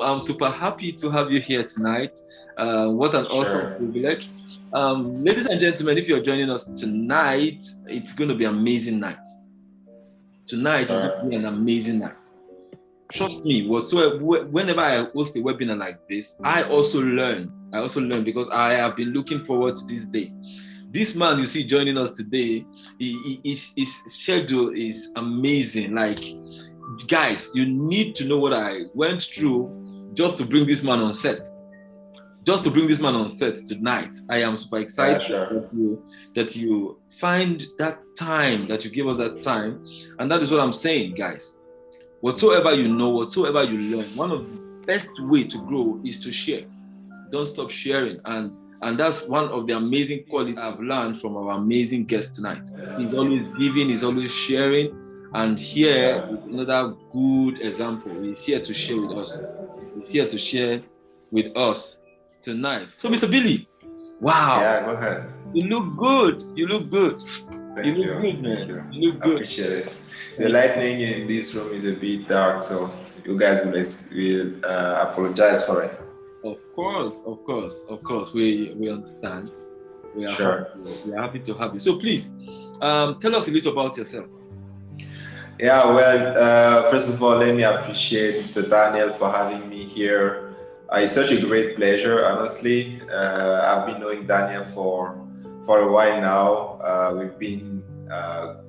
I'm super happy to have you here tonight. What an awesome Sure. privilege. Ladies and gentlemen, if you're joining us tonight, it's going to be an amazing night. Tonight is going to Sure. be an amazing night. Trust me, whatsoever, whenever I host a webinar like this, I also learn. I also learn because I have been looking forward to this day. This man you see joining us today, his schedule is amazing. Like, guys, you need to know what I went through just to bring this man on set. Just to bring this man on set tonight. I am super Yeah, excited sure. that you find that time, that you give us that time. And that is what I'm saying, guys. Whatsoever you know, whatsoever you learn, one of the best way to grow is to share. Don't stop sharing. And that's one of the amazing qualities I've learned from our amazing guest tonight. He's always giving, he's always sharing. And here Yeah. is another good example. He's here to share with us. He's here to share with us tonight. So, Mr. Billy, wow, Yeah, go ahead. you look good. You look good. You Thank look you. good, Thank man. you. You look I good. appreciate it. The Thank you. lighting in this room is a bit dark, so you guys will apologize for it. Of course, of course, of course. We understand. Sure. We are happy to have you. So please, tell us a little about yourself. Yeah, well, first of all, let me appreciate Mr. Daniel for having me here. It's such a great pleasure, honestly. I've been knowing Daniel for a while now. We've been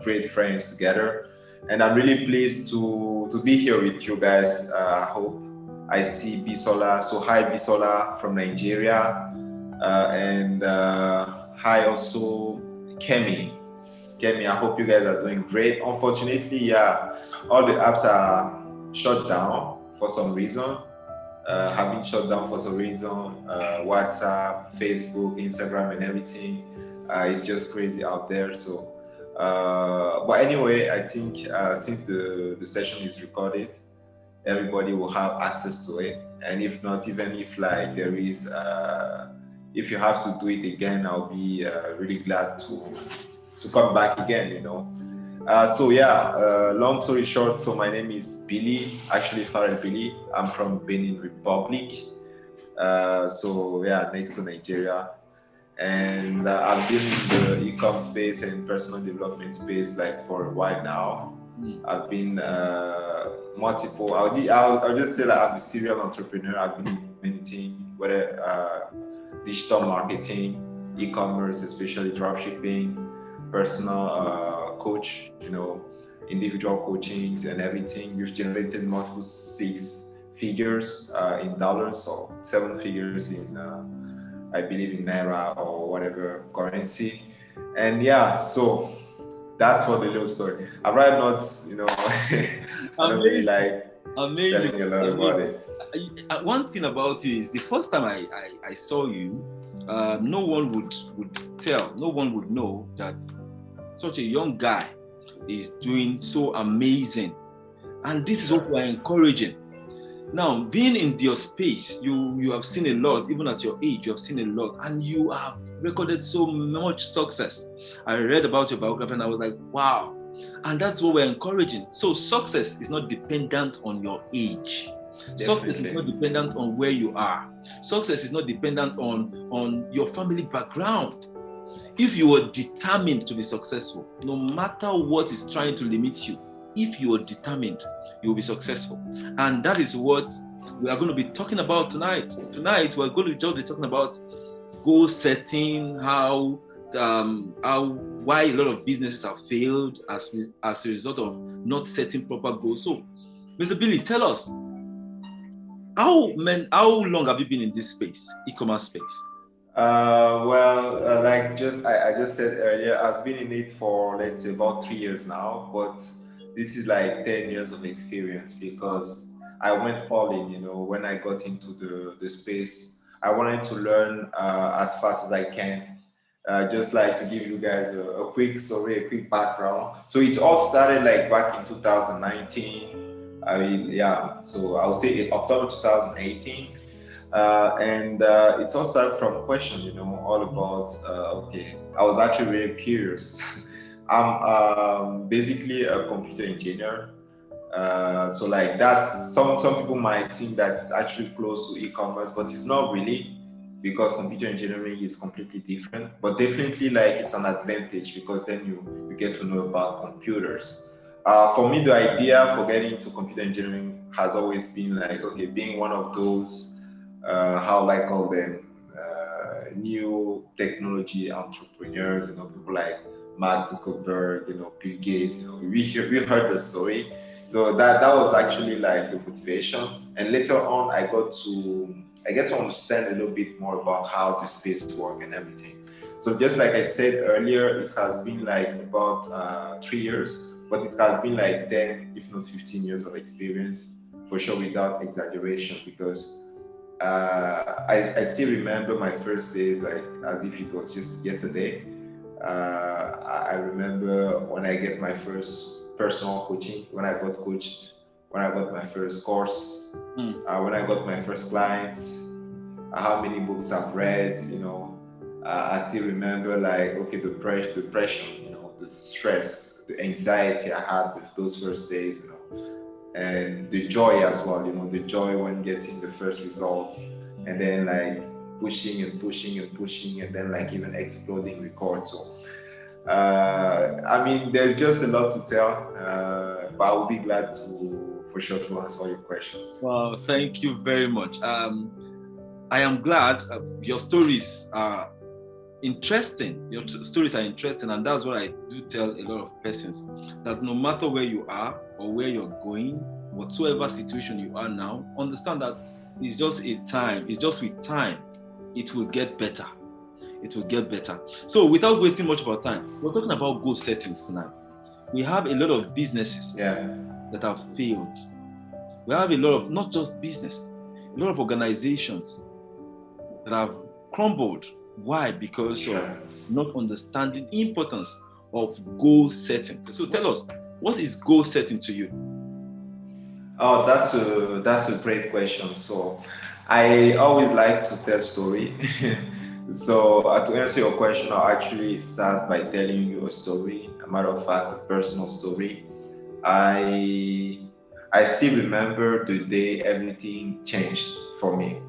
great friends together, and I'm really pleased to be here with you guys. I hope I see Bisola. So hi, Bisola from Nigeria, and hi also Kemi. Kemi, I hope you guys are doing great. Unfortunately, yeah, all the apps are shut down for some reason. Have been shut down for some reason. WhatsApp, Facebook, Instagram, and everything. It's just crazy out there. So, but anyway, I think since the session is recorded, everybody will have access to it. And if not, even if like there is, if you have to do it again, I'll be really glad to come back again. So yeah, long story short, so my name is Billy, actually Farel Billy. I'm from Benin Republic. So yeah, next to Nigeria. And I've been in the e-com space and personal development space like for a while now. I've been multiple. I'll just say that I'm a serial entrepreneur. I've been in many things, whether digital marketing, e-commerce, especially dropshipping, personal coach, individual coachings and everything. We've generated multiple six figures in dollars or seven figures in, I believe, in Naira or whatever currency. And yeah, so that's for the little story. I'd rather not, I don't really Amazing, like amazing, telling a lot about amazing. it. One thing about you is the first time I saw you, no one would tell, no one would know that such a young guy is doing so amazing. And this is what Sure. we're encouraging. Now, being in your space, you have seen a lot, even at your age, you have seen a lot, and you have recorded so much success. I read about your biography and I was like, wow. And that's what we're encouraging. So success is not dependent on your age. Success is not Definitely. dependent on where you are. Success is not dependent on your family background. If you are determined to be successful, no matter what is trying to limit you, if you are determined, you will be successful. And that is what we are going to be talking about tonight. Tonight, we're going to just be talking about goal setting, why a lot of businesses have failed as a result of not setting proper goals. So, Mr. Billy, tell us, how long have you been in this space, e-commerce space? Well, like I just said earlier, I've been in it for let's say about 3 years now, but this is like 10 years of experience because I went all in. When I got into the space, I wanted to learn as fast as I can. Just like to give you guys a quick story, a quick background. So it all started like back in 2019. I mean, yeah. So I would say in October 2018. And it's all started from question, all about, okay, I was actually really curious. I'm basically a computer engineer. So like that's some people might think that it's actually close to e-commerce, but it's not really, because computer engineering is completely different. But definitely like it's an advantage, because then you get to know about computers. For me, the idea for getting into computer engineering has always been like, okay, being one of those how I call them, new technology entrepreneurs, people like Mark Zuckerberg, Bill Gates, we heard the story. So that was actually like the motivation. And later on, I get to understand a little bit more about how the space work and everything. So just like I said earlier, it has been like about 3 years, but it has been like 10, if not 15 years of experience, for sure, without exaggeration, because I still remember my first days like as if it was just yesterday. I remember when I get my first personal coaching, when I got coached, when I got my first course, when I got my first clients, how many books I've read. I still remember like, okay, the depression, the stress, the anxiety I had with those first days. And the joy as well, the joy when getting the first results, and then like pushing and pushing and pushing, and then like even exploding record. So I mean, there's just a lot to tell, but I will be glad to, for sure, to answer all your questions. Well, thank you very much. I am glad your stories are interesting. Your stories are interesting, and that's what I do tell a lot of persons, that no matter where you are or where you're going, whatsoever situation you are now, understand that it's just a time. It's just with time, it will get better. It will get better. So without wasting much of our time, we're talking about goal settings tonight. We have a lot of businesses that have failed. We have a lot of, not just business, a lot of organizations that have crumbled. Why? Because of not understanding the importance of goal setting. So tell us, what is goal setting to you? Oh, that's a great question. So I always like to tell story. So to answer your question, I'll actually start by telling you a story. A matter of fact, a personal story. I still remember the day everything changed for me.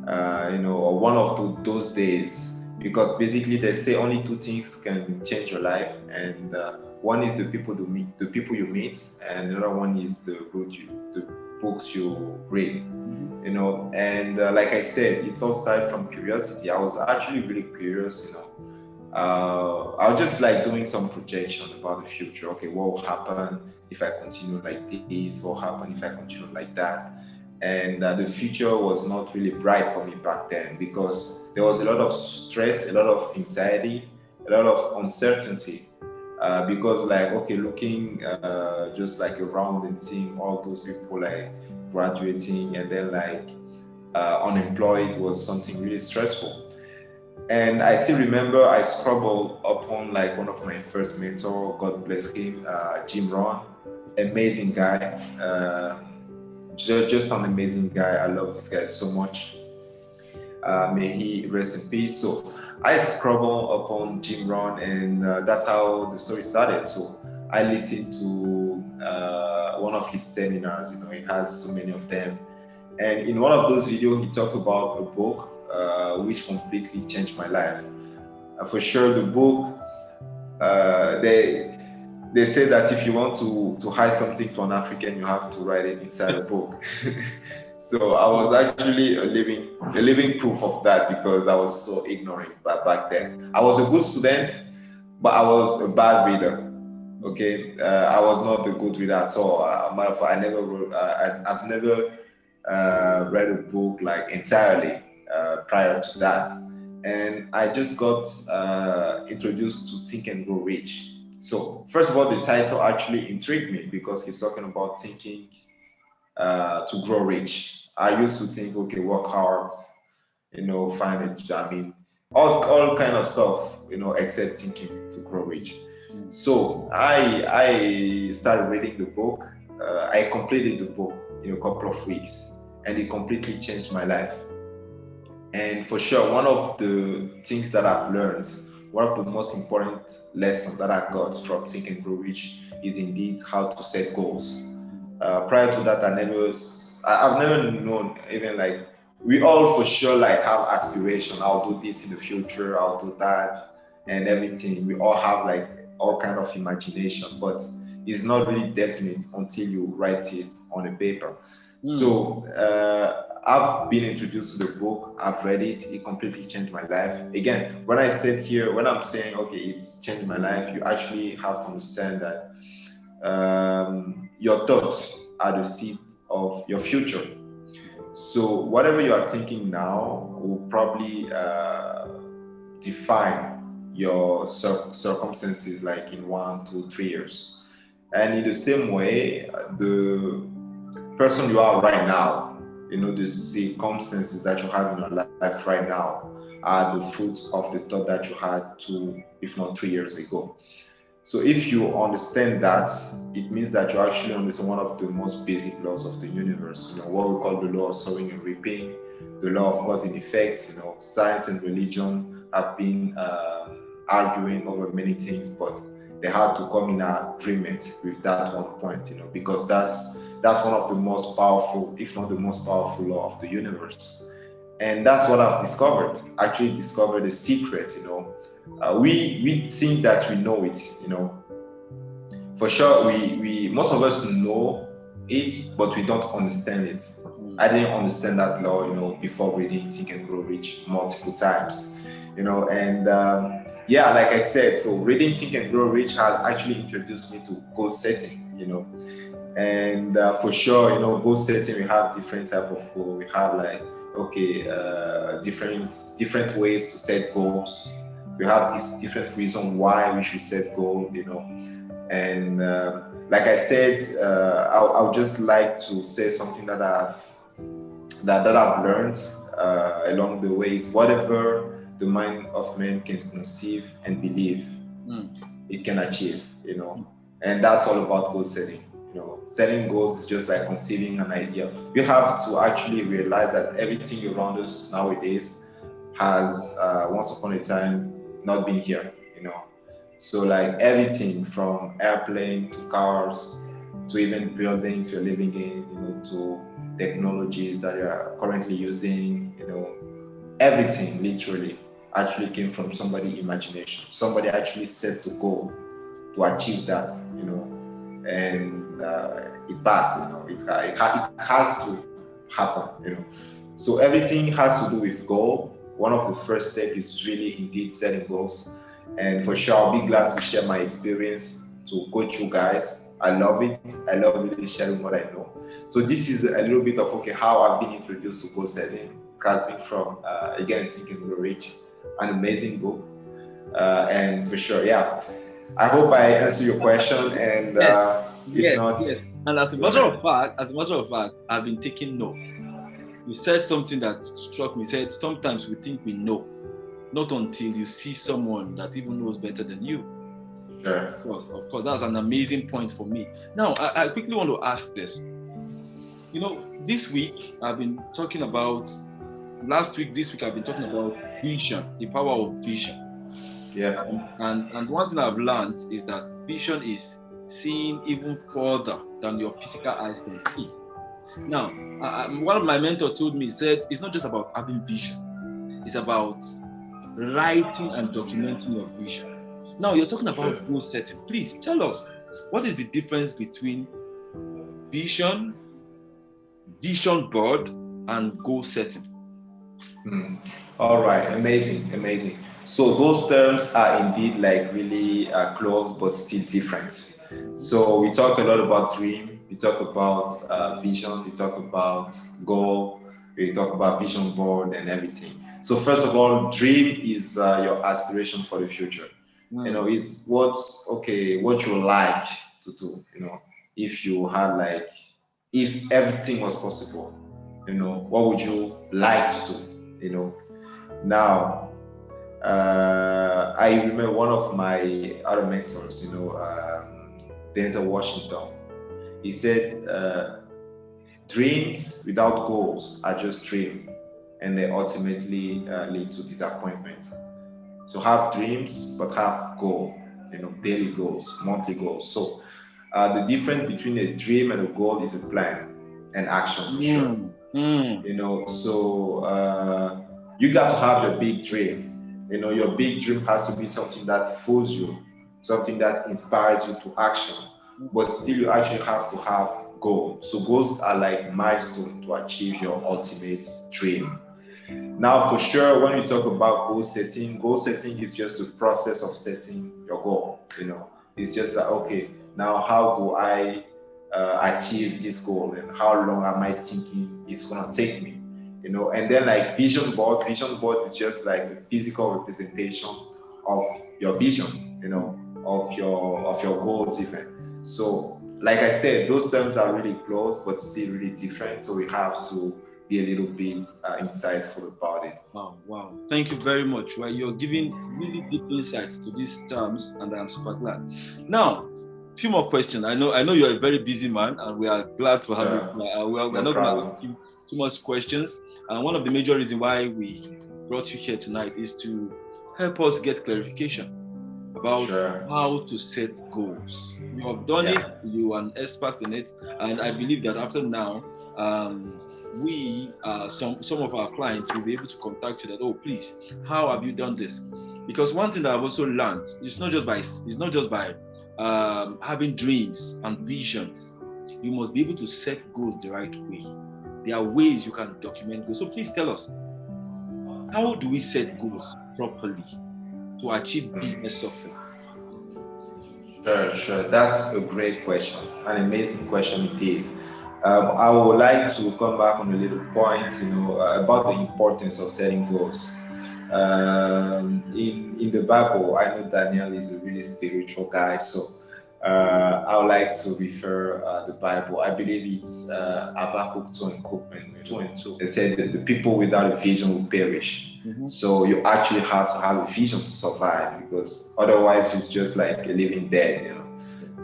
One of those days, because basically they say only two things can change your life, and one is the people you meet, and the other one is the books you read. And like I said, it all started from curiosity. I was actually really curious. I was just like doing some projection about the future. Okay, what will happen if I continue like this? What will happen if I continue like that? And the future was not really bright for me back then, because there was a lot of stress, a lot of anxiety, a lot of uncertainty. Because like, okay, looking just like around and seeing all those people like graduating and then like unemployed was something really stressful. And I still remember I stumbled upon like one of my first mentor, God bless him, Jim Rohn, amazing guy, just an amazing guy. I love this guy so much. May he rest in peace. So I stumbled upon Jim Rohn, and that's how the story started. So I listened to one of his seminars. He has so many of them, and in one of those videos, he talked about a book which completely changed my life. For sure, the book, they say that if you want to hide something to an African, you have to write it inside a book. So I was actually a living proof of that, because I was so ignorant back then. I was a good student, but I was a bad reader. Okay, I was not a good reader at all. Matter of fact, I never wrote. I've never read a book like entirely prior to that, and I just got introduced to Think and Grow Rich. So first of all, the title actually intrigued me, because he's talking about thinking to grow rich. I used to think, okay, work hard, find a job, I mean, all kind of stuff, except thinking to grow rich. So I started reading the book. I completed the book in a couple of weeks, and it completely changed my life. And for sure, one of the things that I've learned, one of the most important lessons that I got from Think and Grow Rich is indeed how to set goals. Prior to that, I've never known even like we all for sure like have aspiration. I'll do this in the future. I'll do that and everything. We all have like all kind of imagination, but it's not really definite until you write it on a paper. So I've been introduced to the book. I've read it. It completely changed my life. Again, when I said here, when I'm saying okay, it's changed my life, you actually have to understand that your thoughts are the seed of your future. So whatever you are thinking now will probably define your circumstances like in 1, 2, 3 years. And in the same way, the person you are right now, the circumstances that you have in your life right now are the fruits of the thought that you had 2, if not 3 years ago. So if you understand that, it means that you actually understand one of the most basic laws of the universe, what we call the law of sowing and reaping, the law of cause and effect. Science and religion have been arguing over many things, but they had to come in agreement with that one point, because that's one of the most powerful, if not the most powerful law of the universe. And that's what I've discovered. Actually discovered a secret. We think that we know it. For sure, we most of us know it, but we don't understand it. I didn't understand that law, before reading Think and Grow Rich multiple times, and yeah, like I said, so reading Think and Grow Rich has actually introduced me to goal setting, and for sure, goal setting, we have different type of goal. We have like, okay, different ways to set goals. We have this different reason why we should set goal, and like I said, I would just like to say something that I've learned along the way is whatever the mind of man can conceive and believe, it can achieve, and that's all about goal setting. Setting goals is just like conceiving an idea. You have to actually realize that everything around us nowadays has once upon a time not been here, So like everything from airplane to cars to even buildings you're living in, to technologies that you're currently using, everything literally actually came from somebody's imagination. Somebody actually set the goal to achieve that, and it passed, it has to happen, So everything has to do with goal. One of the first steps is really indeed setting goals. And for sure, I'll be glad to share my experience to coach you guys. I love it. I love really sharing what I know. So this is a little bit of, okay, how I've been introduced to goal setting. It has been from, again, Think and Grow Rich, an amazing book. And for sure, yeah. I hope I answered your question. And yes. And as a matter of fact, I've been taking notes. You said something that struck me. You said sometimes we think we know, not until you see someone that even knows better than you. Sure. Of course, that's an amazing point for me. Now, I quickly want to ask this. This week I've been talking about. This week I've been talking about vision, the power of vision. Yeah. And one thing I've learned is that vision is seeing even further than your physical eyes can see. Now, one of my mentors told me, he said, it's not just about having vision. It's about writing and documenting your vision. Now, you're talking about goal setting. Please tell us, what is the difference between vision board, and goal setting? All right, amazing. So those terms are indeed like really close, but still different. So we talk a lot about dream, we talk about vision, we talk about goal, we talk about vision board and everything. So first of all, dream is your aspiration for the future. It's what you like to do. If you had like, if everything was possible, what would you like to do? Now, I remember one of my other mentors, Denzel Washington. He said, dreams without goals are just dreams, and they ultimately lead to disappointment. So have dreams, but have goal, daily goals, monthly goals. So The difference between a dream and a goal is a plan and action for sure. You know, so you got to have your big dream. You know, your big dream has to be something that fools you, something that inspires you to action. But still, you actually have to have goals. So goals are like milestones to achieve your ultimate dream. Now, for sure, when you talk about goal setting is just the process of setting your goal. You know, it's just like, okay, now how do I achieve this goal, and how long am I thinking it's gonna take me? You know, and then like vision board. Vision board is just like a physical representation of your vision. You know, of your goals even. So, like I said, those terms are really close, but still really different. So we have to be a little bit insightful about it. Wow. Thank you very much. Well, you're giving really deep insights to these terms, and I'm super glad. Now, a few more questions. I know you're a very busy man, and we are glad to have you. We're not going to ask you too much questions. And one of the major reasons why we brought you here tonight is to help us get clarification about how to set goals. You have done it, you are an expert in it, and I believe that after now, we some of our clients will be able to contact you that, oh, please, how have you done this? Because one thing that I've also learned, it's not just by having dreams and visions. You must be able to set goals the right way. There are ways you can document goals. So please tell us, how do we set goals properly to achieve business success? Sure. That's a great question, an amazing question indeed. I would like to come back on a little point, about the importance of setting goals. In the Bible, I know Daniel is a really spiritual guy, so I would like to refer the Bible. I believe it's Habakkuk 2 and 2. They said that the people without a vision will perish. So you actually have to have a vision to survive, because otherwise you're just like a living dead,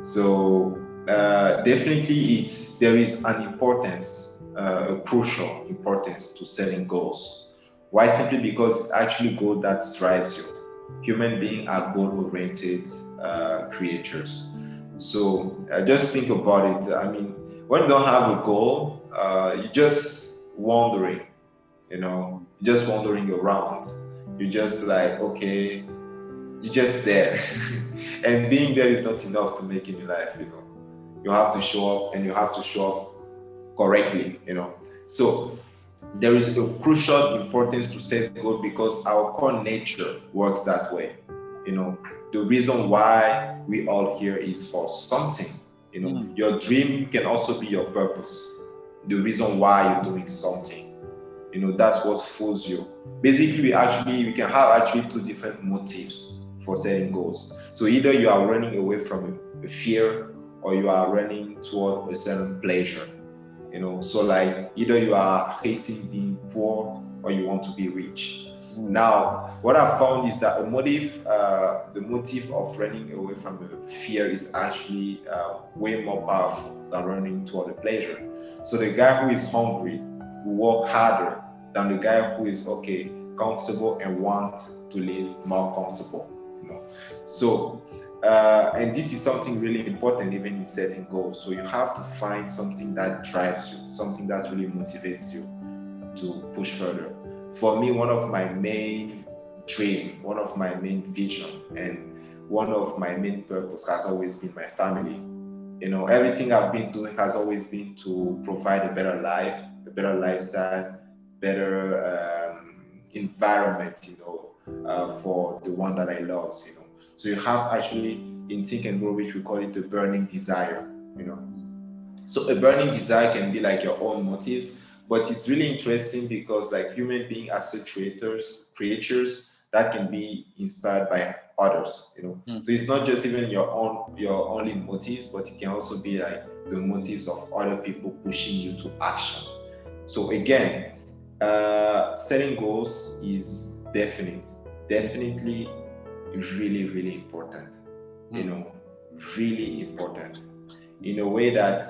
So definitely there is an importance, a crucial importance to setting goals. Why? Simply because it's actually goal that drives you. Human beings are goal-oriented creatures. So just think about it. I mean, when you don't have a goal, you're just wandering, just wandering around. You're just like, okay, you're just there. And being there is not enough to make it in life, You have to show up, and you have to show up correctly, So there is a crucial importance to set goals, because our core nature works that way. The reason why we all here is for something. Your dream can also be your purpose. The reason why you're doing something. That's what fools you. Basically, we can have actually two different motives for setting goals. So either you are running away from a fear, or you are running toward a certain pleasure. So like either you are hating being poor, or you want to be rich. Now, what I've found is that the motive of running away from the fear is actually way more powerful than running toward the pleasure. So the guy who is hungry will work harder than the guy who is comfortable and want to live more comfortable. So and this is something really important even in setting goals. So you have to find something that drives you, something that really motivates you to push further. For me, one of my main dream, one of my main vision, and one of my main purpose has always been my family. Everything I've been doing has always been to provide a better life, a better lifestyle, better environment, for the one that I love, So you have actually, in Think and Grow Rich, we call it the burning desire, So a burning desire can be like your own motives, but it's really interesting because like human beings are such creatures that can be inspired by others, So it's not just even your only motives, but it can also be like the motives of other people pushing you to action. So again, setting goals is definitely really, really important, really important in a way that,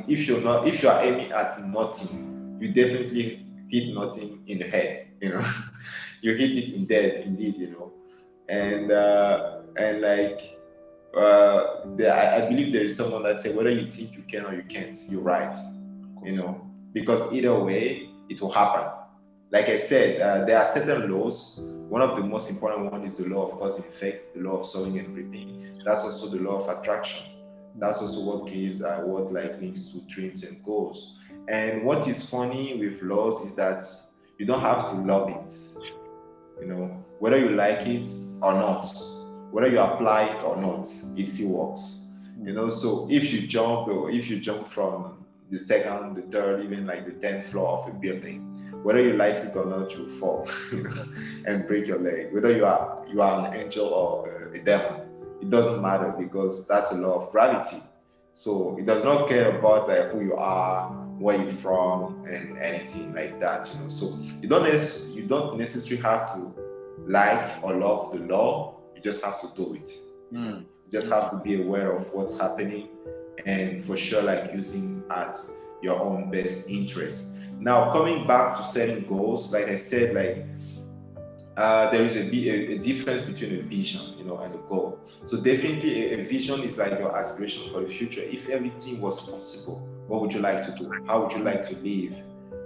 if you are aiming at nothing, you definitely hit nothing in the head, you hit it indeed, and like I believe there is someone that say whether you think you can or you can't, you're right. Because either way, it will happen. Like I said, there are certain laws. One of the most important one is the law of cause and effect, the law of sowing and reaping. That's also the law of attraction. That's also what gives what like links to dreams and goals. And what is funny with laws is that you don't have to love it. Whether you like it or not, whether you apply it or not, it still works. So if you jump from the second, the third, even like the 10th floor of a building, whether you like it or not, you'll fall, and break your leg. Whether you are an angel or a devil, it doesn't matter, because that's a law of gravity. So it does not care about who you are, where you're from, and anything like that. So you don't necessarily have to like or love the law. You just have to do it. You just have to be aware of what's happening, and for sure, like using at your own best interest. Now, coming back to setting goals, like I said, there is a difference between a vision, and a goal. So definitely a vision is like your aspiration for the future. If everything was possible, what would you like to do? How would you like to live?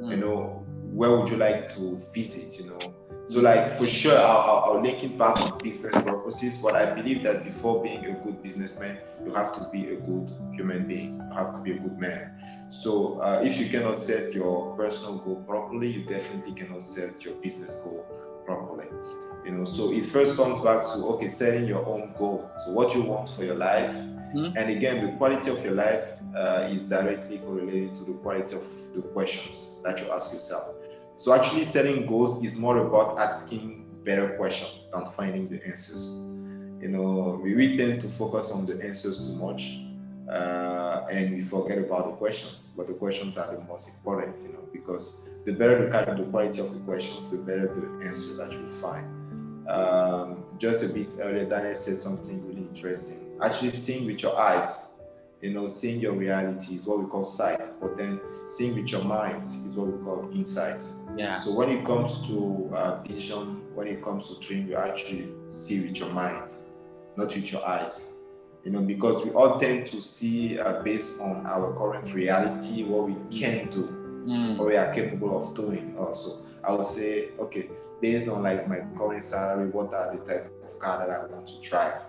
Where would you like to visit? So like for sure, I'll link it back to business purposes, but I believe that before being a good businessman, you have to be a good human being. You have to be a good man. So if you cannot set your personal goal properly, you definitely cannot set your business goal properly. So it first comes back to setting your own goal. So what you want for your life, and again, the quality of your life is directly correlated to the quality of the questions that you ask yourself. So actually setting goals is more about asking better questions than finding the answers. We tend to focus on the answers too much, and we forget about the questions. But the questions are the most important, because the better the quality of the questions, the better the answer that you find. Just a bit earlier, Daniel said something really interesting. Actually, seeing with your eyes. Seeing your reality is what we call sight, but then seeing with your mind is what we call insight. Yeah. So when it comes to vision, when it comes to dream, you actually see with your mind, not with your eyes. Because we all tend to see based on our current reality what we can do, what we are capable of doing. Also, I would say, okay, based on like my current salary, what are the type of car that I want to drive?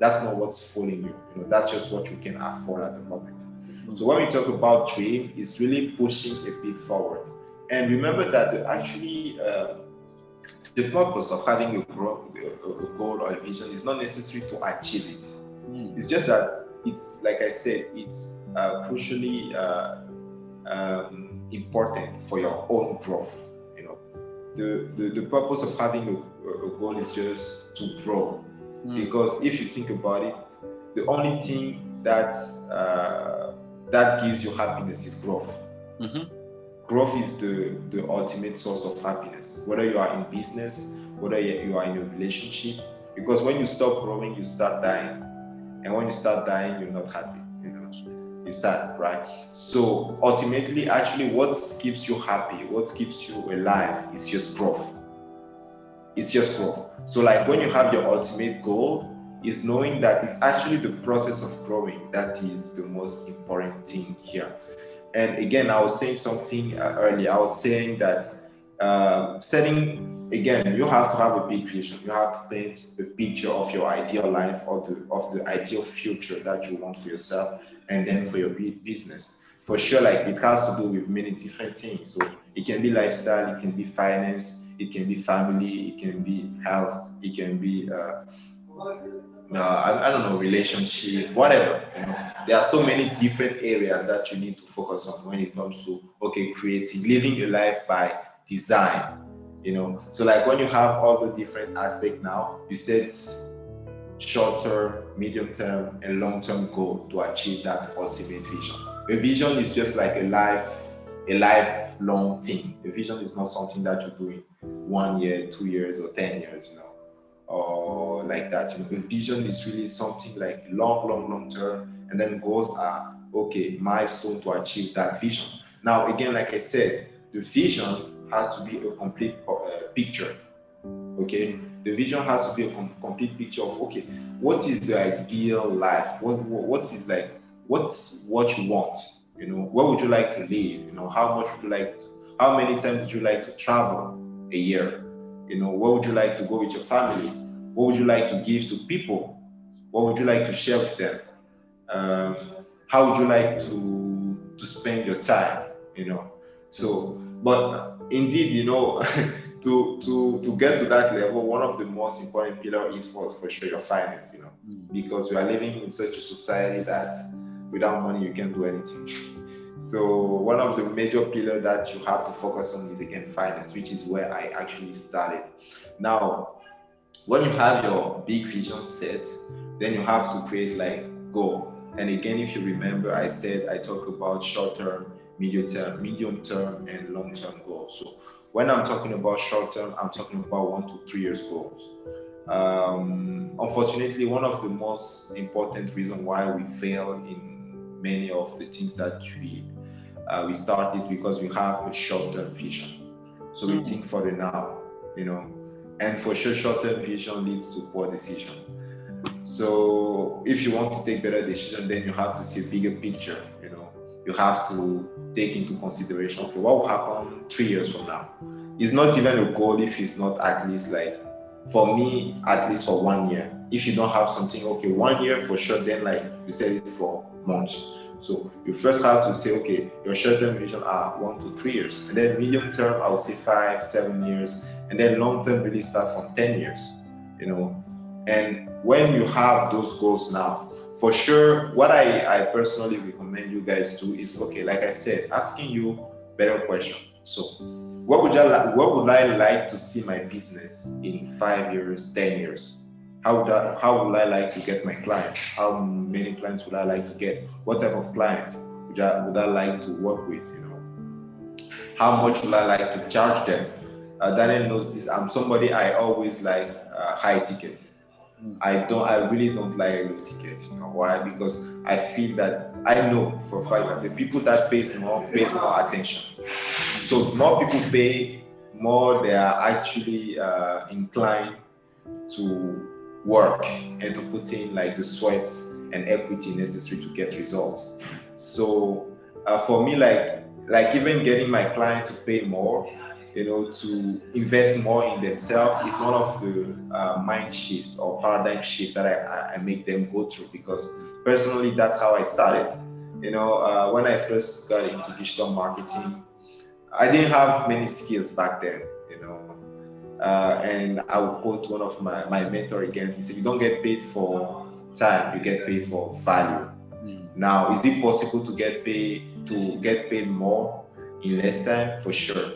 That's not what's fooling you. That's just what you can afford at the moment. So when we talk about dream, it's really pushing a bit forward. And remember that the purpose of having a goal or a vision is not necessary to achieve it. It's just that it's, like I said, it's crucially important for your own growth. The purpose of having a goal is just to grow. Because if you think about it, the only thing that gives you happiness is growth. Growth is the ultimate source of happiness, whether you are in business, whether you are in a relationship. Because when you stop growing, you start dying. And when you start dying, you're not happy. You're sad, right? So ultimately, actually, what keeps you happy, what keeps you alive is just growth. It's just growth. So like when you have your ultimate goal, is knowing that it's actually the process of growing that is the most important thing here. And again, I was saying something earlier. I was saying that again, you have to have a big vision. You have to paint a picture of your ideal life or of the ideal future that you want for yourself and then for your business. For sure, like it has to do with many different things. So it can be lifestyle, it can be finance, it can be family, it can be health, it can be I don't know, relationship, whatever. There are so many different areas that you need to focus on when it comes to creating, living your life by design. So like when you have all the different aspects now, you set short-term, medium-term, and long-term goal to achieve that ultimate vision. A vision is just like a lifelong thing. A vision is not something that you do in 1 year, 2 years, or 10 years, or like that. A vision is really something like long term, and then goals are milestone to achieve that vision. Now, again, like I said, the vision has to be a complete picture. Okay, the vision has to be a complete picture of, okay, what is the ideal life? What is like, what's what you want? You know, where would you like to live? You know, how much would you like? How many times would you like to travel a year? You know, where would you like to go with your family? What would you like to give to people? What would you like to share with them? um, how would you like to spend your time, you know? So, but indeed, you know, to get to that level, one of the most important pillar is for sure your finance, you know, because we are living in such a society that without money you can't do anything. So one of the major pillars that you have to focus on is again finance, which is where I actually started. Now, when you have your big vision set, then you have to create like goal. And again, if you remember, I said I talk about short term, medium term, and long term goals. So when I'm talking about short term, I'm talking about 1 to 3 years goals. Unfortunately, one of the most important reasons why we fail in many of the things that we start is because we have a short-term vision. So we think for the now, you know, and for sure, short-term vision leads to poor decision. So if you want to take better decision, then you have to see a bigger picture. You know, you have to take into consideration, okay, what will happen 3 years from now? It's not even a goal if it's not at least like, for me, at least for 1 year. If you don't have something, okay, 1 year for sure, then like you said it for months. So you first have to say, okay, your short-term vision are 1 to 3 years, and then medium term, I would say 5, 7 years, and then long term really start from 10 years. You know, and when you have those goals now, for sure, what I personally recommend you guys do is, okay, like I said, asking you better question. So, what would I like to see my business in 5 years, 10 years? How would I like to get my clients? How many clients would I like to get? What type of clients would I like to work with? You know, how much would I like to charge them? Daniel knows this. I'm somebody, I always like high tickets. I really don't like low tickets. You know why? Because I feel that I know for a fact that the people that pays more attention. So more people pay, more they are actually inclined to work and to put in like the sweat and equity necessary to get results. So for me, like even getting my client to pay more, you know, to invest more in themselves is one of the mind shifts or paradigm shift that I make them go through, because personally that's how I started. You know, when I first got into digital marketing, I didn't have many skills back then, you know. And I would quote one of my mentor again. He said, "You don't get paid for time; you get paid for value." Now, is it possible to get paid more in less time? For sure,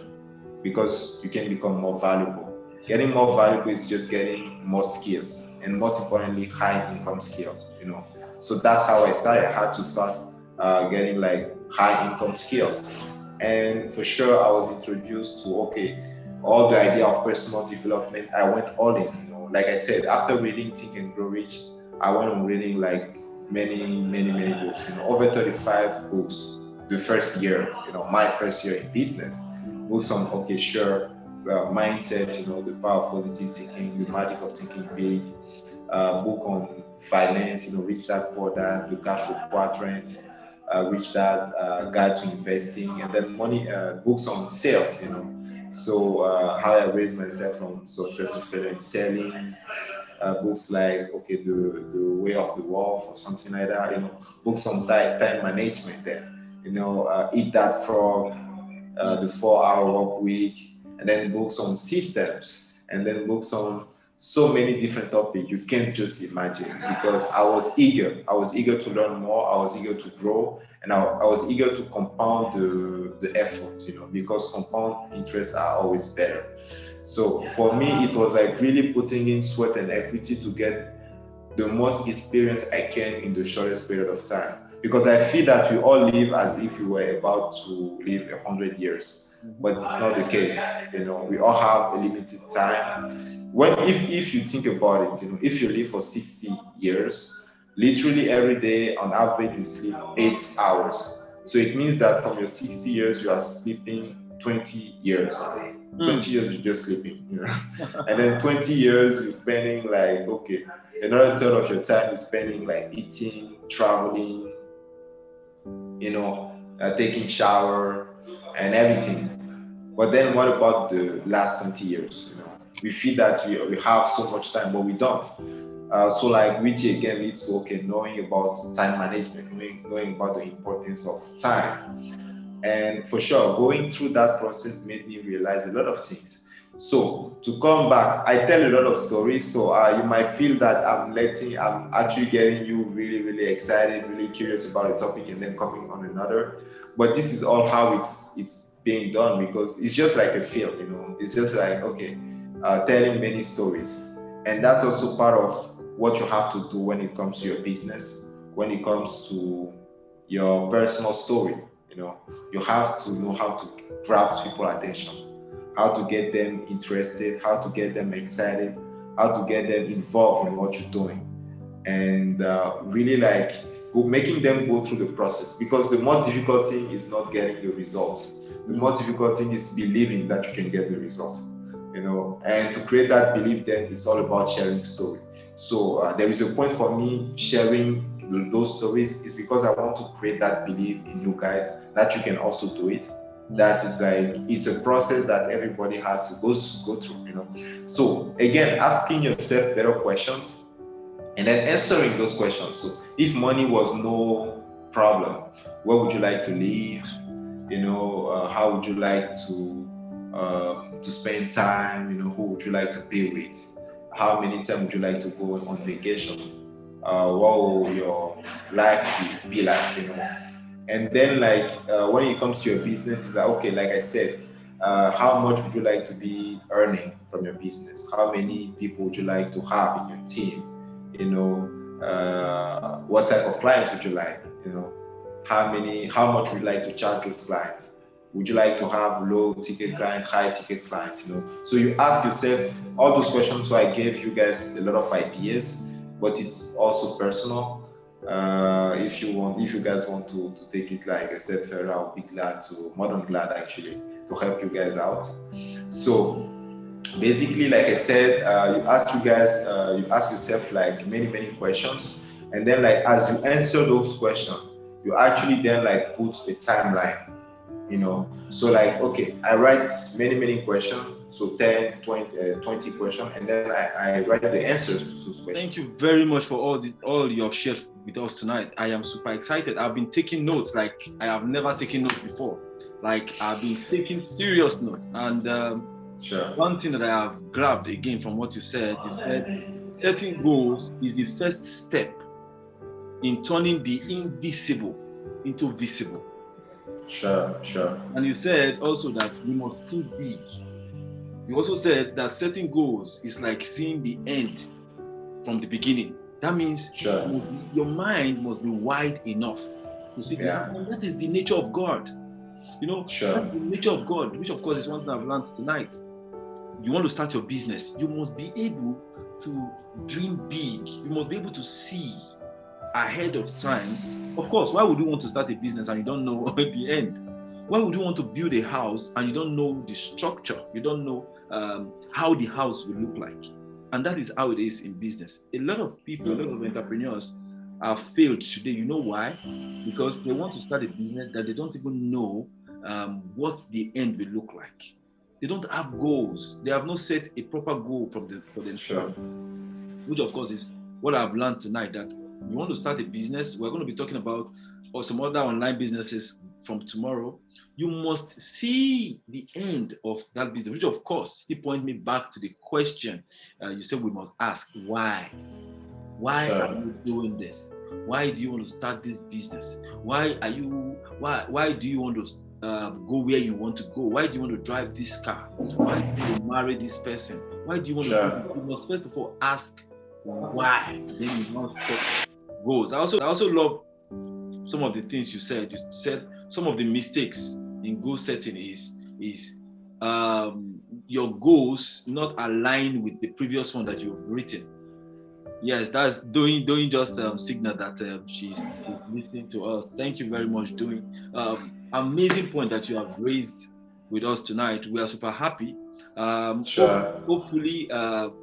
because you can become more valuable. Getting more valuable is just getting more skills, and most importantly, high income skills. You know, so that's how I started. I had to start getting like high income skills, and for sure, I was introduced to, okay, all the idea of personal development. I went all in. You know, like I said, after reading Think and Grow Rich, I went on reading like many books. You know, over 35 books the first year. You know, my first year in business. Books on, okay, sure, mindset, you know, the power of positive thinking, the magic of thinking big, book on finance, you know, Rich Dad Poor Dad, the cash flow quadrant, Rich Dad, Guide to Investing, and then books on sales, you know. So how I raised myself from success to failure in selling, books like, okay, the way of the wolf or something like that, you know, books on time management, then, you know, Eat That Frog, the 4 hour work week, and then books on systems, and then books on so many different topics you can't just imagine, because I was eager to learn more, I was eager to grow, and I was eager to compound the effort, you know, because compound interests are always better. So for me, it was like really putting in sweat and equity to get the most experience I can in the shortest period of time. Because I feel that we all live as if we were about to live 100 years, but it's not the case. You know, we all have a limited time. If you think about it, you know, if you live for 60 years, literally every day on average you sleep 8 hours. So it means that from your 60 years you are sleeping 20 years. 20 years you're just sleeping, you know. And then 20 years you're spending like, okay, another third of your time is spending like eating, traveling, you know, taking shower and everything. But then what about the last 20 years? You know, we feel that we have so much time, but we don't. So like, which again leads to, okay, knowing about time management, knowing about the importance of time. And for sure, going through that process made me realize a lot of things. So to come back, I tell a lot of stories. So you might feel that I'm actually getting you really, really excited, really curious about a topic, and then coming on another. But this is all how it's being done, because it's just like a film, you know. It's just like, okay, telling many stories, and that's also part of what you have to do when it comes to your business, when it comes to your personal story. You know, you have to know how to grab people's attention, how to get them interested, how to get them excited, how to get them involved in what you're doing, and really like making them go through the process. Because the most difficult thing is not getting the results. The most difficult thing is believing that you can get the result. You know, and to create that belief, then it's all about sharing story. So there is a point for me sharing those stories is because I want to create that belief in you guys that you can also do it. That is like, it's a process that everybody has to go through, you know. So again, asking yourself better questions and then answering those questions. So if money was no problem, where would you like to live? You know, how would you like to spend time? You know, who would you like to be with? How many times would you like to go on vacation? What will your life be like? You know, and then like when it comes to your business, it's like, okay, like I said, how much would you like to be earning from your business? How many people would you like to have in your team? You know, what type of clients would you like? You know, how much would you like to charge those clients? Would you like to have low ticket client, high ticket clients? You know, so you ask yourself all those questions. So I gave you guys a lot of ideas, but it's also personal. If you guys want to take it, like I said, Farel, I'll be more than glad actually to help you guys out. So basically, like I said, you ask yourself like many questions, and then like as you answer those questions, you actually then like put a timeline, you know. So like, okay, I write many questions, so 10, 20 questions, and then I write the answers to those questions. Thank you very much for all you have shared with us tonight. I am super excited. I've been taking notes like I have never taken notes before. Like I've been taking serious notes. And Sure. One thing that I have grabbed again from what you said setting goals is the first step in turning the invisible into visible. Sure. And you said also that we must think big. You also said that setting goals is like seeing the end from the beginning. That means your mind must be wide enough to see and that is the nature of God. You know, that's the nature of God, which of course is one thing I've learned tonight. You want to start your business, you must be able to dream big. You must be able to see ahead of time. Of course, why would you want to start a business and you don't know the end? Why would you want to build a house and you don't know the structure? You don't know how the house will look like. And that is how it is in business. A lot of people, a lot of entrepreneurs have failed today. You know why? Because they want to start a business that they don't even know what the end will look like. They don't have goals. They have not set a proper goal for themselves. Which of course is what I've learned tonight, that you want to start a business. We're going to be talking about or some other online businesses from tomorrow. You must see the end of that business, which of course still point me back to the question you said we must ask, why? Why are you doing this? Why do you want to start this business? Why do you want to go where you want to go? Why do you want to drive this car? Why do you want to marry this person? Why do you want to? You must first of all ask why. Then you must set goals. I also love some of the things you said. You said some of the mistakes in goal setting is your goals not align with the previous one that you've written. Yes, that's doing just signal that she's listening to us. Thank you very much, doing amazing point that you have raised with us tonight. We are super happy. Sure. Hopefully,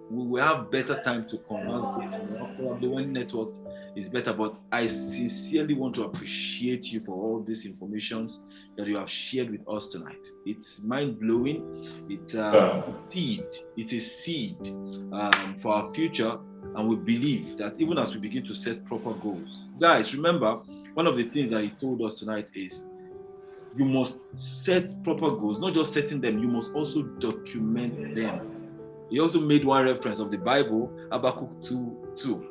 we will have better time to converse this more. Probably when network is better. But I sincerely want to appreciate you for all these informations that you have shared with us tonight. It's mind blowing. It's seed. It is seed for our future, and we believe that even as we begin to set proper goals, guys, remember one of the things that he told us tonight is you must set proper goals, not just setting them, you must also document them. He also made one reference of the Bible, Habakkuk 2:2.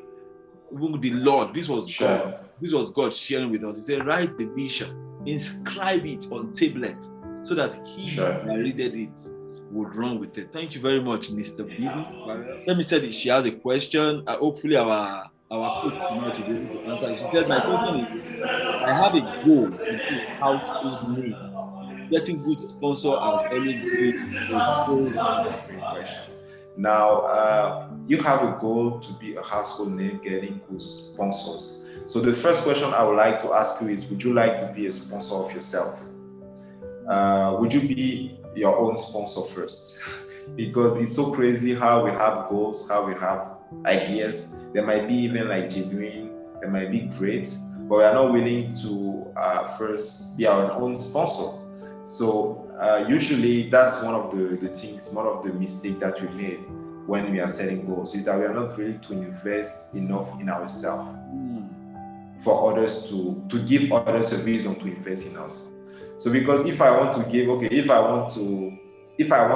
Even the Lord, this was God. This was God sharing with us. He said, write the vision, inscribe it on tablet, so that he that readeth it would run with it. Thank you very much, Mr. Bibi. Let me say that she has a question. Hopefully our coach tonight will be able to answer it. She said, my question is, I have a goal to be a household name. Getting good sponsor has always been a goal. Great question. Now, you have a goal to be a household name, getting good sponsors. So the first question I would like to ask you is, would you like to be a sponsor of yourself? Would you be your own sponsor first? Because it's so crazy how we have goals, how we have ideas. They might be even like genuine, they might be great, but we are not willing to first be our own sponsor. So usually that's one of the things, one of the mistakes that we made when we are setting goals, is that we are not ready to invest enough in ourselves for others to give others a reason to invest in us. So because if I want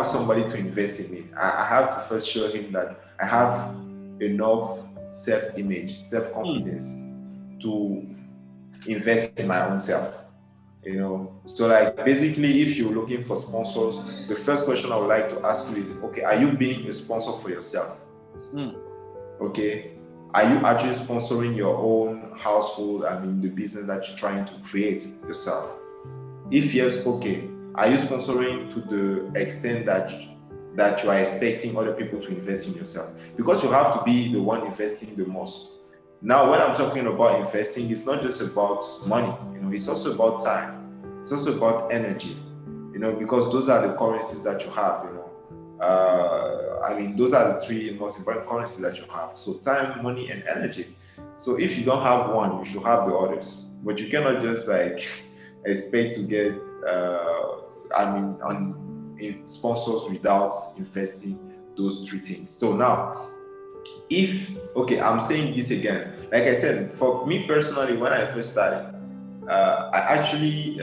somebody to invest in me, I have to first show him that I have enough self-image, self-confidence to invest in my own self. So like basically, if you're looking for sponsors, the first question I would like to ask you is, okay, are you being a sponsor for yourself? Okay, are you actually sponsoring your own household? I mean, the business that you're trying to create yourself. If yes, okay, are you sponsoring to the extent that you are expecting other people to invest in yourself? Because you have to be the one investing the most. Now, when I'm talking about investing, it's not just about money, it's also about time. It's also about energy, because those are the currencies that you have, those are the three most important currencies that you have. So time, money, and energy. So if you don't have one, you should have the others. But you cannot just like expect to get, sponsors without investing those three things. So now, I'm saying this again. Like I said, for me personally, when I first started, I actually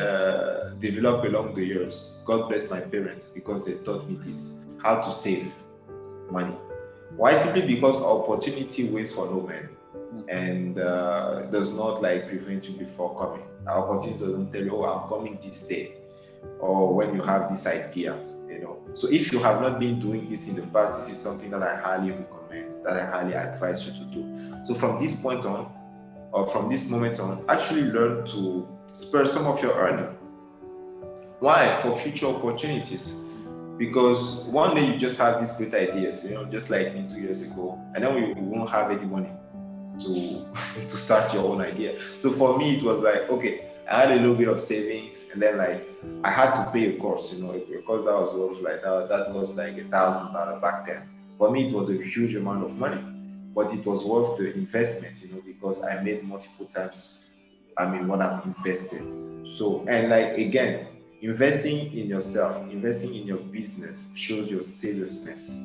developed along the years. God bless my parents because they taught me this, how to save money. Why? Simply because opportunity waits for no man, and does not like prevent you before coming. Opportunity doesn't tell you, oh, I'm coming this day, or when you have this idea. So if you have not been doing this in the past, this is something that I highly recommend, that I highly advise you to do. So from this point on, or from this moment on, actually learn to spur some of your earning. Why? For future opportunities. Because one day you just have these great ideas, just like me 2 years ago, and then we won't have any money to to start your own idea. So for me, it was like, okay, I had a little bit of savings, and then like I had to pay a course, a course that was worth like that was like $1,000 back then. For me, it was a huge amount of money, but it was worth the investment, because I made multiple times, what I've invested. So, and like again, investing in yourself, investing in your business shows your seriousness.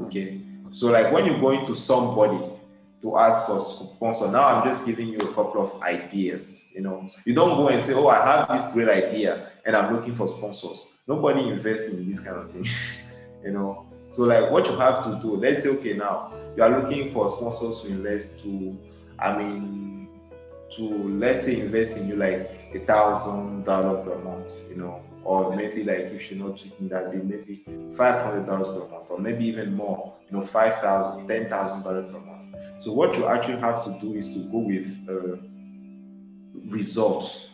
Okay, so like when you go into somebody to ask for sponsor, now I'm just giving you a couple of ideas. You don't go and say, oh, I have this great idea and I'm looking for sponsors. Nobody invests in this kind of thing. So like what you have to do, let's say, okay, now you are looking for sponsors to invest let's say invest in you like $1,000 per month, or maybe like if you're not tweaking that, maybe $500 per month, or maybe even more, $5,000, $10,000 per month. So what you actually have to do is to go with results.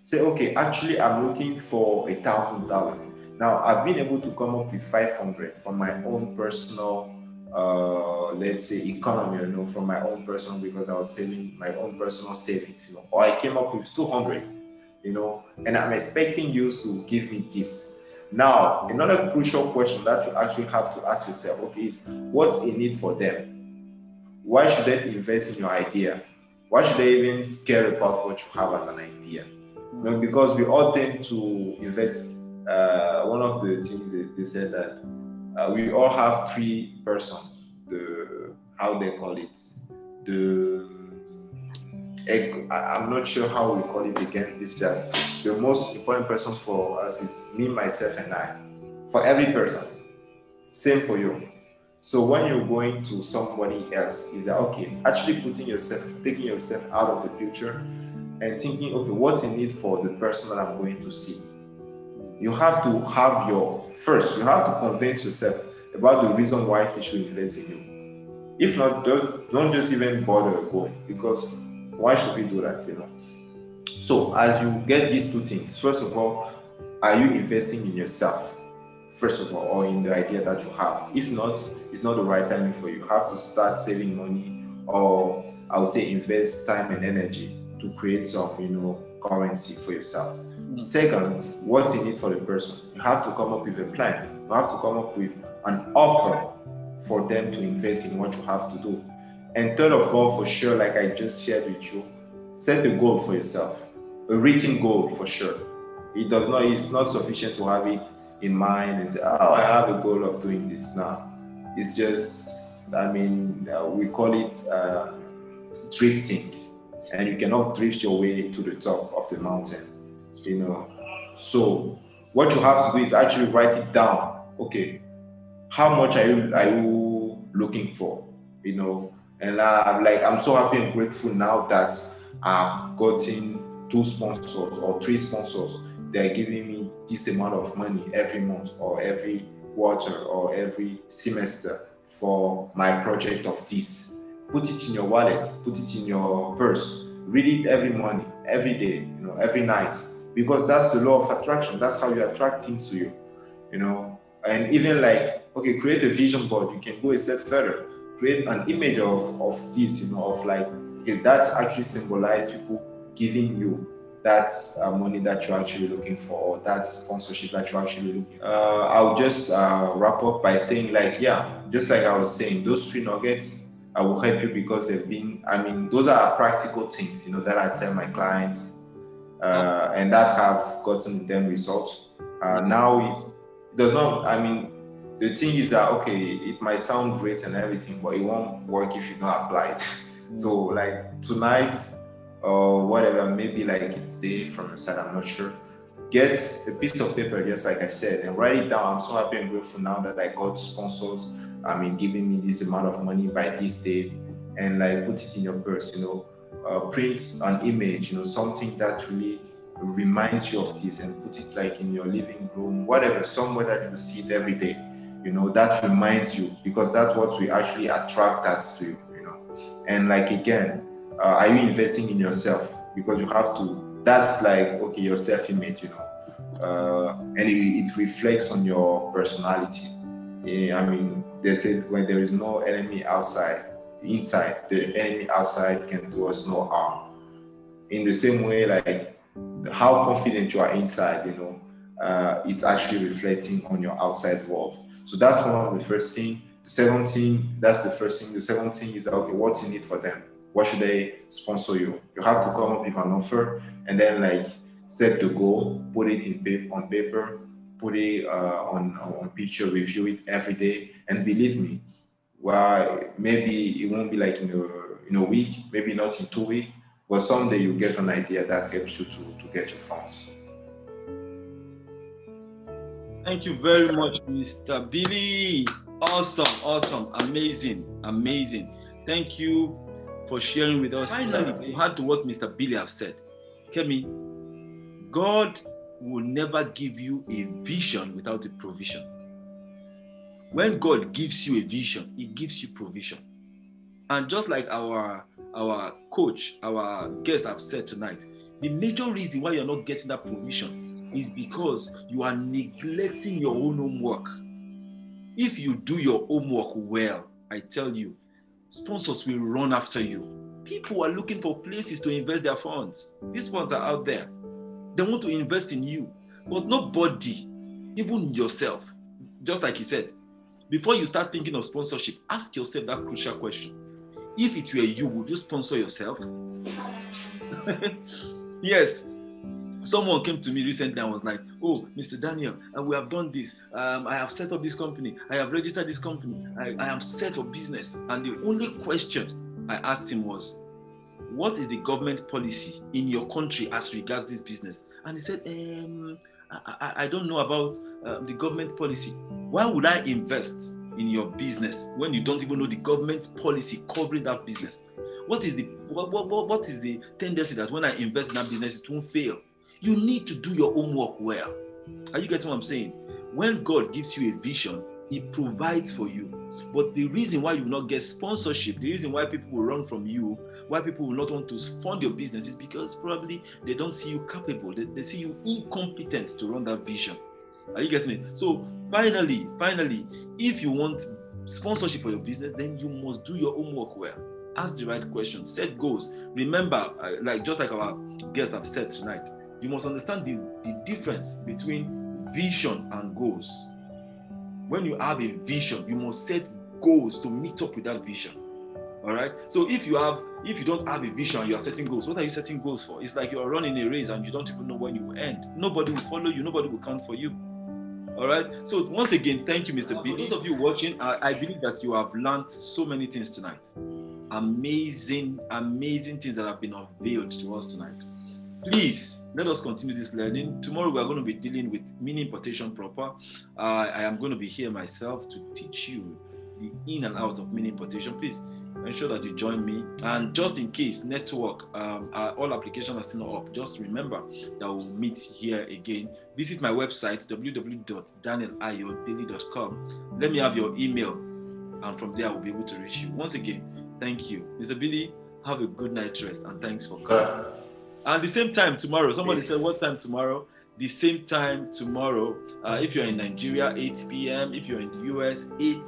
Say, okay, actually I'm looking for $1,000. Now I've been able to come up with 500 from my own personal let's say economy, from my own personal, because I was saving my own personal savings, or I came up with 200, and I'm expecting you to give me this. Now, another crucial question that you actually have to ask yourself, okay, is what's in it for them? Why should they invest in your idea? Why should they even care about what you have as an idea? Because we all tend to invest. One of the things they said that we all have three persons. How they call it, I'm not sure how we call it again. It's just the most important person for us is me, myself, and I. For every person, same for you. So when you're going to somebody else, is that okay? Actually taking yourself out of the picture and thinking, okay, what's in it for the person that I'm going to see? You have to have you have to convince yourself about the reason why he should invest in you. If not, don't just even bother going, because why should we do that, So as you get these two things, first of all, are you investing in yourself? First of all, or in the idea that you have. If not, it's not the right timing for you. You have to start saving money, or I would say invest time and energy to create some, currency for yourself. Second, what's in it for the person? You have to come up with a plan. You have to come up with an offer for them to invest in what you have to do. And third of all, for sure, like I just shared with you, set a goal for yourself, a written goal for sure. It's not sufficient to have it in mind and say, oh, I have a goal of doing this. Now, it's just, we call it drifting, and you cannot drift your way to the top of the mountain, So what you have to do is actually write it down. Okay, how much are you looking for? And I'm so happy and grateful now that I've gotten 2 sponsors or 3 sponsors. They're giving me this amount of money every month or every quarter or every semester for my project of this. Put it in your wallet, put it in your purse, read it every morning, every day, every night, because that's the law of attraction. That's how you attract things to you, And even create a vision board. You can go a step further. Create an image of this, that actually symbolize people giving you that money that you're actually looking for, or that sponsorship that you're actually looking for. I'll just wrap up by saying, just like I was saying, those 3 nuggets will help you, because those are practical things, that I tell my clients, and that have gotten them results. Now it does not, the thing is that, okay, it might sound great and everything, but it won't work if you don't apply it. So tonight, or whatever, maybe it's day from your side, I'm not sure. Get a piece of paper, just like I said, and write it down. I'm so happy and grateful now that I got sponsors, giving me this amount of money by this date, and put it in your purse, print an image, something that really reminds you of this, and put it in your living room, whatever, somewhere that you see it every day, that reminds you, because that's what we actually attract that to you, And again, are you investing in yourself? Because you have to, that's your self-image, and it reflects on your personality. They say when there is no enemy outside, inside, the enemy outside can do us no harm. In the same way, how confident you are inside, it's actually reflecting on your outside world. So that's one of the first thing. The second thing, that's the first thing. The second thing is that, okay, what's in it for them? What should they sponsor you? You have to come up with an offer, and then set the goal, put it on paper, put it on picture, review it every day, and believe me, maybe it won't be in a week, maybe not in 2 weeks, but someday you get an idea that helps you to get your funds. Thank you very much, Mr. Billy. Awesome, amazing. Thank you for sharing with us. Finally, you heard to what Mr. Billy have said. Kemi, God will never give you a vision without a provision. When God gives you a vision, He gives you provision. And just like our coach, our guest have said tonight, the major reason why you're not getting that provision is because you are neglecting your own homework. If you do your homework well, I tell you, sponsors will run after you. People are looking for places to invest their funds. These funds are out there. They want to invest in you, but nobody Even yourself, just like he said, before you start thinking of sponsorship, ask yourself that crucial question. If it were you, would you sponsor yourself? Yes. Someone came to me recently and was like, "Oh, Mr. Daniel, we have done this. I have set up this company. I have registered this company. I am set for business." And the only question I asked him was, "What is the government policy in your country as regards this business?" And he said, I don't know about the government policy. Why would I invest in your business when you don't even know the government policy covering that business? What is the tendency that when I invest in that business, it won't fail? You need to do your homework well. Are you getting what I'm saying? When God gives you a vision, He provides for you. But the reason why you will not get sponsorship, the reason why people will run from you, why people will not want to fund your business is because probably they don't see you capable. They see you incompetent to run that vision. Are you getting it? So finally, if you want sponsorship for your business, then you must do your homework well. Ask the right questions, set goals. Remember, just like our guests have said tonight, you must understand the difference between vision and goals. When you have a vision, you must set goals to meet up with that vision. All right. So if you don't have a vision, you are setting goals. What are you setting goals for? It's like you are running a race and you don't even know when you will end. Nobody will follow you. Nobody will count for you. All right. So once again, thank you, Mr. B. For those of you watching, I believe that you have learned so many things tonight. Amazing things that have been unveiled to us tonight. Please let us continue this learning. Tomorrow we are going to be dealing with mini importation proper. I am going to be here myself to teach you the in and out of mini importation. Please ensure that you join me. And just in case network, all applications are still not up, just remember that we'll meet here again. Visit my website www.danieliyodele.com. Let me have your email, and from there I will be able to reach you. Once again, thank you, Mr. Billy. Have a good night's rest and thanks for coming. And the same time tomorrow. Somebody said, what time tomorrow? The same time tomorrow. If you're in Nigeria, 8 p.m. If you're in the US, 8.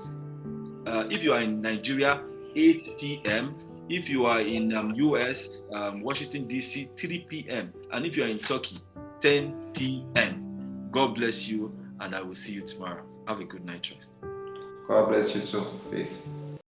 If you are in Nigeria, 8 p.m. If you are in US, Washington, D.C., 3 p.m. And if you are in Turkey, 10 p.m. God bless you, and I will see you tomorrow. Have a good night rest. God bless you too. Peace.